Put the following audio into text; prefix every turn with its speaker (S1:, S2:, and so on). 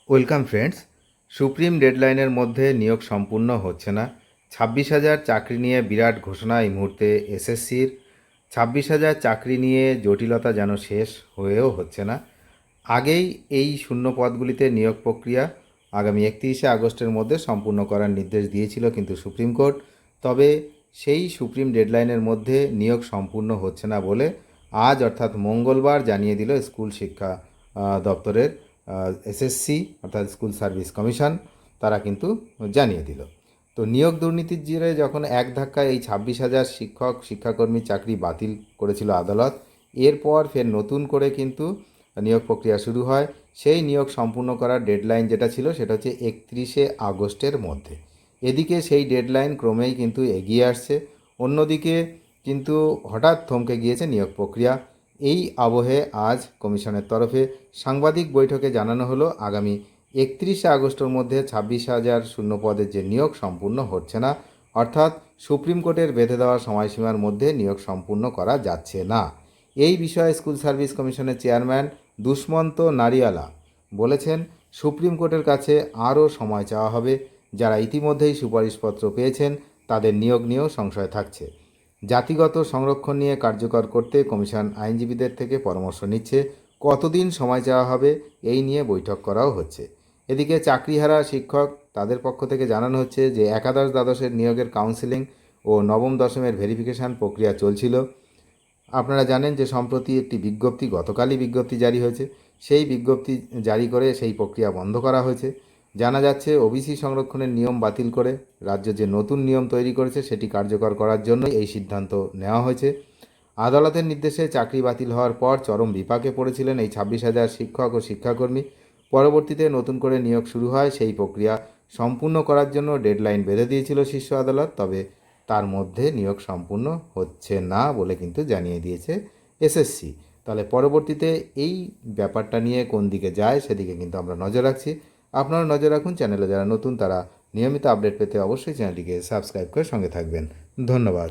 S1: Welcome friends. Supreme ডেডলাইনের মধ্যে নিয়োগ সম্পূর্ণ হচ্ছে না। 26,000 চাকরি নিয়ে বিরাট ঘোষণা এই মুহূর্তে এসএসসির। 26,000 চাকরি নিয়ে জটিলতা যেন শেষ হয়েও হচ্ছে না। আগেই এই শূন্য পদগুলিতে নিয়োগ প্রক্রিয়া আগামী 31শে আগস্টের মধ্যে সম্পূর্ণ করার নির্দেশ দিয়েছিল কিন্তু সুপ্রিম কোর্ট। তবে সেই সুপ্রিম ডেডলাইনের মধ্যে নিয়োগ সম্পূর্ণ হচ্ছে না বলে আজ অর্থাৎ মঙ্গলবার জানিয়ে দিল স্কুল শিক্ষা দপ্তরের এসএসসি অর্থাৎ স্কুল সার্ভিস কমিশন। তারা কিন্তু জানিয়ে দিল। তো নিয়োগ দুর্নীতির জেরে যখন এক ধাক্কায় এই 26,000 শিক্ষক শিক্ষাকর্মী চাকরি বাতিল করেছিল আদালত, এরপর ফের নতুন করে কিন্তু নিয়োগ প্রক্রিয়া শুরু হয়। সেই নিয়োগ সম্পূর্ণ করার ডেডলাইন যেটা ছিল সেটা হচ্ছে 31শে আগস্টের মধ্যে। এদিকে সেই ডেডলাইন ক্রমেই কিন্তু এগিয়ে আসছে, অন্যদিকে কিন্তু হঠাৎ থমকে গিয়েছে নিয়োগ প্রক্রিয়া। এই আবহে আজ কমিশনের তরফে সাংবাদিক বৈঠকে জানানো হলো আগামী 31শে আগস্টের মধ্যে 26,000 শূন্য পদের যে নিয়োগ সম্পূর্ণ হচ্ছে না, অর্থাৎ সুপ্রিম কোর্টের বেঁধে দেওয়া সময়সীমার মধ্যে নিয়োগ সম্পূর্ণ করা যাচ্ছে না। এই বিষয়ে স্কুল সার্ভিস কমিশনের চেয়ারম্যান দুষ্মন্ত নারিয়ালা বলেছেন, সুপ্রিম কোর্টের কাছে আরও সময় চাওয়া হবে। যারা ইতিমধ্যেই সুপারিশপত্র পেয়েছেন তাদের নিয়োগ নিয়েও সংশয় থাকছে। জাতিগত সংরক্ষণ নিয়ে কার্যকর করতে কমিশন আইনজীবীদের থেকে পরামর্শ নিচ্ছে। কতদিন সময় চাওয়া হবে এই নিয়ে বৈঠক করাও হচ্ছে। এদিকে চাকরিহারা শিক্ষক তাদের পক্ষ থেকে জানানো হচ্ছে যে একাদশ দ্বাদশের নিয়োগের কাউন্সেলিং ও নবম দশমের ভেরিফিকেশন প্রক্রিয়া চলছিল। আপনারা জানেন যে সম্প্রতি একটি বিজ্ঞপ্তি গতকালই বিজ্ঞপ্তি জারি হয়েছে। সেই বিজ্ঞপ্তি জারি করে সেই প্রক্রিয়া বন্ধ করা হয়েছে। জানা যাচ্ছে ওবিসি সংরক্ষণের নিয়ম বাতিল করে রাজ্য যে নতুন নিয়ম তৈরি করেছে সেটি কার্যকর করার জন্য এই সিদ্ধান্ত নেওয়া হয়েছে। আদালতের নির্দেশে চাকরি বাতিল হওয়ার পর চরম বিপাকে পড়েছিলেন এই 26,000 শিক্ষক ও শিক্ষাকর্মী। পরবর্তীতে নতুন করে নিয়োগ শুরু হয়। সেই প্রক্রিয়া সম্পূর্ণ করার জন্য ডেডলাইন বেঁধে দিয়েছিল শীর্ষ আদালত, তবে তার মধ্যে নিয়োগ সম্পূর্ণ হচ্ছে না বলে কিন্তু জানিয়ে দিয়েছে এসএসসি। তাহলে পরবর্তীতে এই ব্যাপারটা নিয়ে কোন দিকে যায় সেদিকে কিন্তু আমরা নজর রাখছি। আপনারা নজর রাখুন। চ্যানেলে যারা নতুন তারা নিয়মিত আপডেট পেতে অবশ্যই চ্যানেলটিকে সাবস্ক্রাইব করে সঙ্গে থাকবেন। ধন্যবাদ।